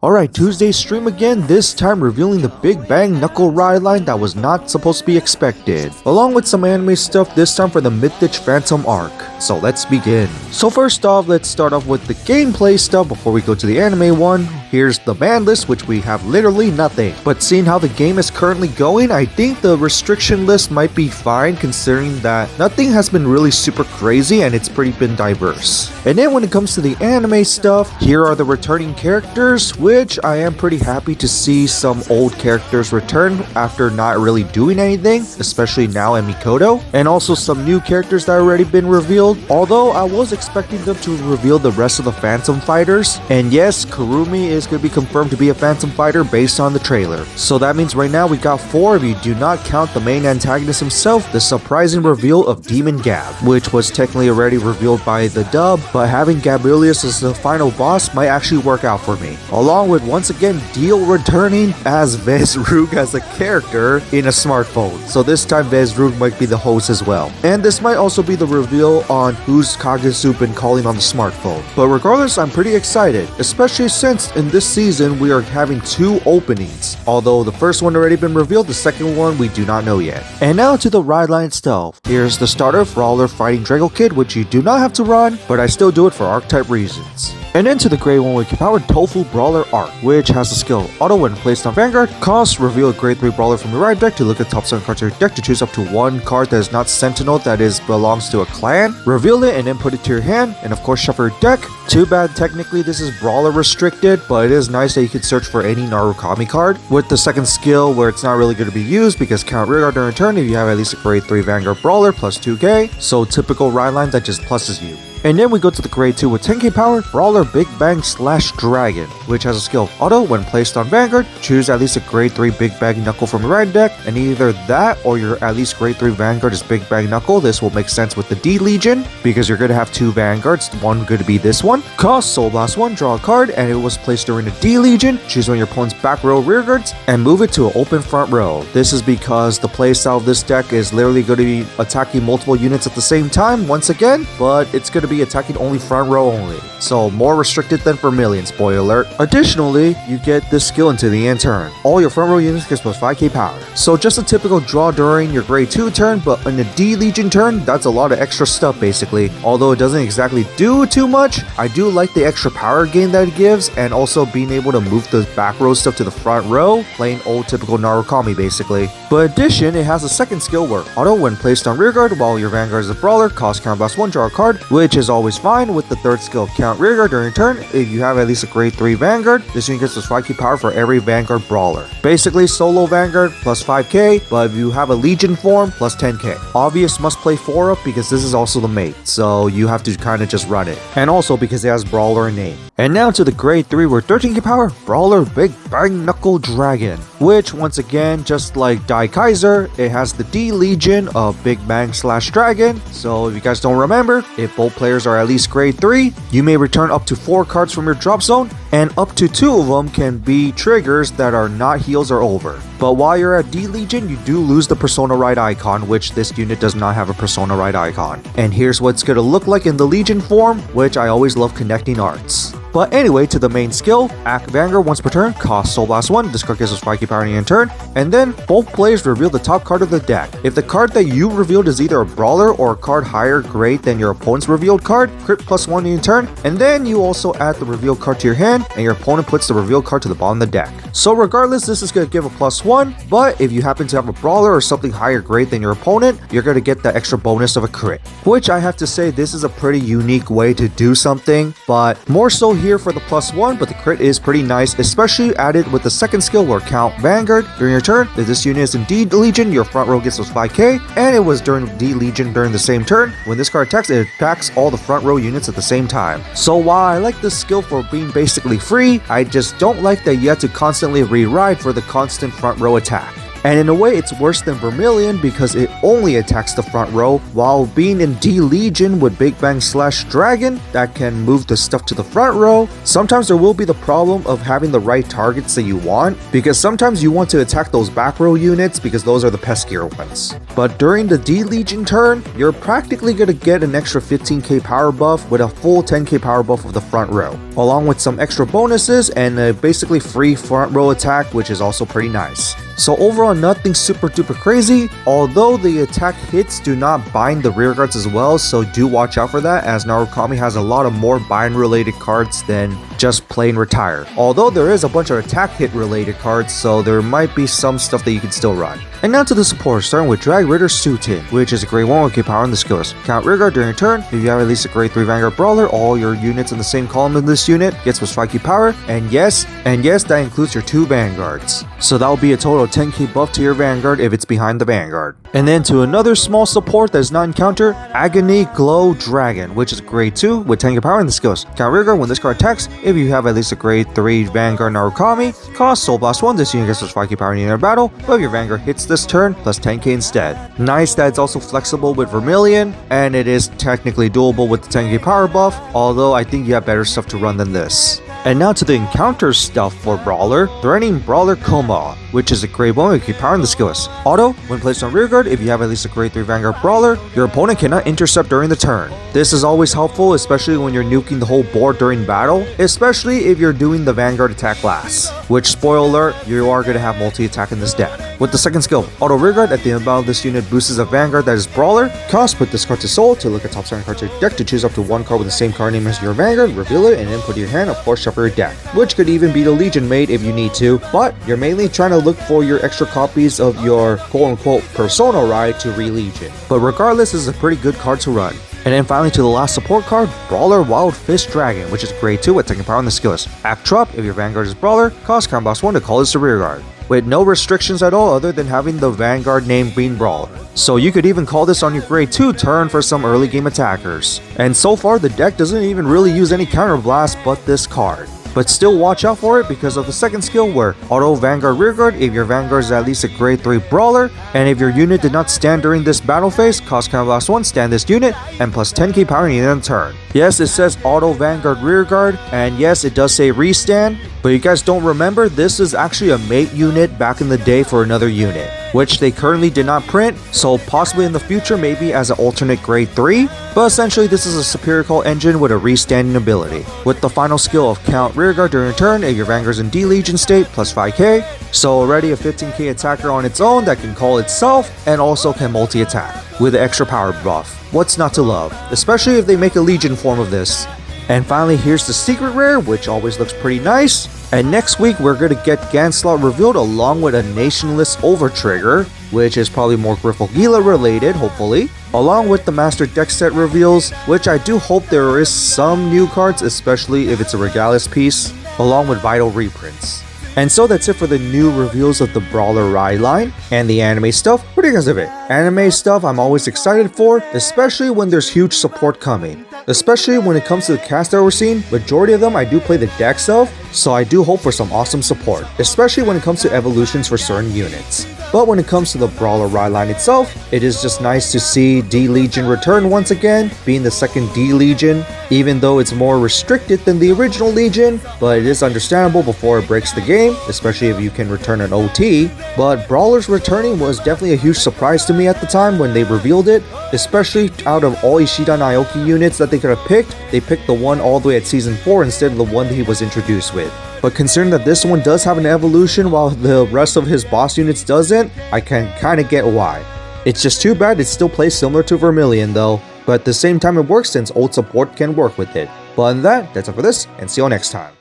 Alright, Tuesday stream again, this time revealing the Big Bang Knuckle ride line that was not supposed to be expected, along with some anime stuff this time for the Mystich Phantom arc. So let's begin. So first off, let's start off with the gameplay stuff before we go to the anime one. Here's the ban list, which we have literally nothing. But seeing how the game is currently going, I think the restriction list might be fine considering that nothing has been really super crazy and it's pretty been diverse. And then when it comes to the anime stuff, here are the returning characters, which I am pretty happy to see some old characters return after not really doing anything, especially Now and Mikoto, and also some new characters that already been revealed, although I was expecting them to reveal the rest of the Phantom Fighters. And yes, Kurumi is going to be confirmed to be a Phantom Fighter based on the trailer. So that means right now we got 4 if you do not count the main antagonist himself, the surprising reveal of Demon Gab, which was technically already revealed by the dub, but having Gabwellius as the final boss might actually work out for me. Along with once again Deal returning as Veissrugr as a character in a smartphone. So this time Veissrugr might be the host as well. And this might also be the reveal on who's Kagesu been calling on the smartphone. But regardless, I'm pretty excited, especially since in this season we are having 2 openings. Although the first one already been revealed, the second one we do not know yet. And now to the ride line itself. Here's the starter, Brawler fighting Drago Kid, which you do not have to run, but I still do it for archetype reasons. And then to the grade 1 with powered Tofu Brawler arc, which has the skill Auto when placed on Vanguard. Cost, reveal a grade 3 Brawler from your right deck to look at top 7 cards of your deck to choose up to 1 card that is not Sentinel that belongs to a clan. Reveal it and then put it to your hand, and of course shuffle your deck. Too bad technically this is Brawler restricted, but it is nice that you can search for any Narukami card. With the second skill where it's not really going to be used because count rearguard during turn if you have at least a grade 3 Vanguard Brawler plus 2k, so typical ride line that just pluses you. And then we go to the grade 2 with 10k power, Brawler Big Bang / Dragon, which has a skill Auto when placed on Vanguard. Choose at least a grade 3 Big Bang Knuckle from your right deck, and either that or your at least grade 3 Vanguard is Big Bang Knuckle. This will make sense with the D Legion because you're going to have 2 Vanguards, one going to be this one. Cost, Soul Blast 1, draw a card, and it was placed during the D Legion. Choose one of your opponent's back row rearguards and move it to an open front row. This is because the playstyle of this deck is literally going to be attacking multiple units at the same time once again, but it's going to be attacking only front row only, so more restricted than Vermillion, spoiler alert. Additionally, you get this skill into the end turn. All your front row units get plus 5k power. So just a typical draw during your grade 2 turn, but in the D Legion turn, that's a lot of extra stuff basically. Although it doesn't exactly do too much, I do like the extra power gain that it gives, and also being able to move the back row stuff to the front row, plain old typical Narukami basically. But in addition, it has a second skill where Auto when placed on rearguard while your Vanguard is a Brawler, cost count blast 1, draw a card, which is always fine. With the third skill, count rearguard during turn. If you have at least a grade 3 Vanguard, this unit gets plus 5k power for every Vanguard Brawler. Basically solo Vanguard plus 5k, but if you have a Legion form, plus 10k. Obvious must play 4 up because this is also the mate, so you have to kind of just run it. And also because it has Brawler in name. And now to the grade 3 with 13k power, Brawler Big Bang Knuckle Dragon, which once again, just like Dai Kaiser, it has the D Legion of Big Bang / Dragon. So if you guys don't remember, if both players are at least grade 3, you may return up to 4 cards from your drop zone, and up to 2 of them can be triggers that are not heals or over. But while you're at D Legion, you do lose the Persona Ride icon, which this unit does not have a Persona Ride icon. And here's what it's gonna look like in the Legion form, which I always love connecting arts. But anyway, to the main skill, act Vanguard once per turn, cost Soul Blast 1, this card gives us 5k power in the end turn, and then both players reveal the top card of the deck. If the card that you revealed is either a Brawler or a card higher grade than your opponent's revealed card, crit plus 1 in your turn, and then you also add the revealed card to your hand, and your opponent puts the revealed card to the bottom of the deck. So regardless, this is going to give a plus 1, but if you happen to have a Brawler or something higher grade than your opponent, you're going to get the extra bonus of a crit. Which I have to say, this is a pretty unique way to do something, but more so here for the plus 1, but the crit is pretty nice, especially added with the second skill where count Vanguard during your turn. If this unit is in D Legion, your front row gets those 5k, and it was during D Legion during the same turn. When this card attacks, it attacks all the front row units at the same time. So while I like this skill for being basically free, I just don't like that you have to constantly re-ride for the constant front row attack. And in a way, it's worse than Vermillion because it only attacks the front row, while being in D-Legion with Big Bang / Dragon that can move the stuff to the front row, sometimes there will be the problem of having the right targets that you want, because sometimes you want to attack those back row units because those are the peskier ones. But during the D-Legion turn, you're practically going to get an extra 15k power buff with a full 10k power buff of the front row, along with some extra bonuses and a basically free front row attack, which is also pretty nice. So overall, nothing super duper crazy, although the attack hits do not bind the rear guards as well, so do watch out for that, as Narukami has a lot of more bind related cards than just plain retire. Although there is a bunch of attack hit related cards, so there might be some stuff that you can still run. And now to the support, starting with Drag Ritter Suitin, which is a grade 1 with K power on the skills. Count rearguard during your turn. If you have at least a grade 3 Vanguard Brawler, all your units in the same column in this unit gets plus 5k power, and yes, that includes your 2 Vanguards. So that will be a total of 10k buff to your Vanguard if it's behind the Vanguard. And then to another small support that is not encounter, Agony Glow Dragon, which is grade 2 with 10k power in the skills. Count rearguard when this card attacks. If you have at least a grade 3 Vanguard Narukami, cost Soul Blast 1, this unit gets plus 5k power in the inner battle, but if your Vanguard hits this turn, plus 10k instead. Nice that it's also flexible with Vermillion, and it is technically doable with the 10k power buff, although I think you have better stuff to run than this. And now to the encounter stuff for Brawler, threatening Brawler Coma, which is a grade 1 with power in the skills. Auto, when placed on rearguard, if you have at least a grade 3 Vanguard Brawler, your opponent cannot intercept during the turn. This is always helpful, especially when you're nuking the whole board during battle, especially if you're doing the Vanguard attack last, which, spoiler alert, you are going to have multi-attack in this deck. With the second skill, Auto Rearguard, at the end of battle, this unit boosts a Vanguard that is Brawler. Cost, put this card to Soul to look at top 7 cards of your deck to choose up to 1 card with the same card name as your Vanguard, reveal it, and then put it in your hand, of course shuffle your deck, which could even be the Legion made if you need to, but you're mainly trying to look for your extra copies of your quote-unquote Persona ride to re-Legion. But regardless, this is a pretty good card to run. And then finally to the last support card, Brawler Wild Fist Dragon, which is grade 2 with taking power on the skills. Act Drop, if your Vanguard is Brawler, cost Count Boss 1 to call this a rearguard, with no restrictions at all other than having the Vanguard name being Brawler. So you could even call this on your grade 2 turn for some early game attackers. And so far the deck doesn't even really use any counter blast but this card. But still watch out for it because of the second skill where Auto Vanguard Rearguard if your Vanguard is at least a grade 3 Brawler, and if your unit did not stand during this battle phase, cost Counter Blast 1, stand this unit, and plus 10k power in the end turn. Yes, it says Auto Vanguard Rearguard, and yes, it does say restand, but you guys don't remember, this is actually a mate unit back in the day for another unit, which they currently did not print, so possibly in the future maybe as an alternate grade 3, but essentially this is a superior call engine with a restanding ability. With the final skill of Count Rearguard during turn if your Vanguard's in D-Legion state, plus 5k, so already a 15k attacker on its own that can call itself and also can multi-attack with an extra power buff. What's not to love, especially if they make a Legion form of this. And finally, here's the secret rare, which always looks pretty nice. And next week, we're going to get Ganslot revealed along with a Nationless Overtrigger, which is probably more Griffle-Gila related, hopefully. Along with the Master Deck set reveals, which I do hope there is some new cards, especially if it's a Regalis piece, along with Vital reprints. And so that's it for the new reveals of the Brawler ride line and the anime stuff. What do you guys think of it? Anime stuff I'm always excited for, especially when there's huge support coming. Especially when it comes to the cast that we're seeing, majority of them I do play the decks of, so I do hope for some awesome support, especially when it comes to evolutions for certain units. But when it comes to the Brawler ride line itself, it is just nice to see D-Legion return once again, being the second D-Legion, even though it's more restricted than the original Legion, but it is understandable before it breaks the game, especially if you can return an OT. But Brawlers returning was definitely a huge surprise to me at the time when they revealed it, especially out of all Ishida and Aoki units that they could have picked, they picked the one all the way at Season 4 instead of the one that he was introduced with. But considering that this one does have an evolution while the rest of his boss units doesn't, I can kinda get why. It's just too bad it still plays similar to Vermillion though, but at the same time it works since old support can work with it. But other than that, that's it for this, and see you all next time.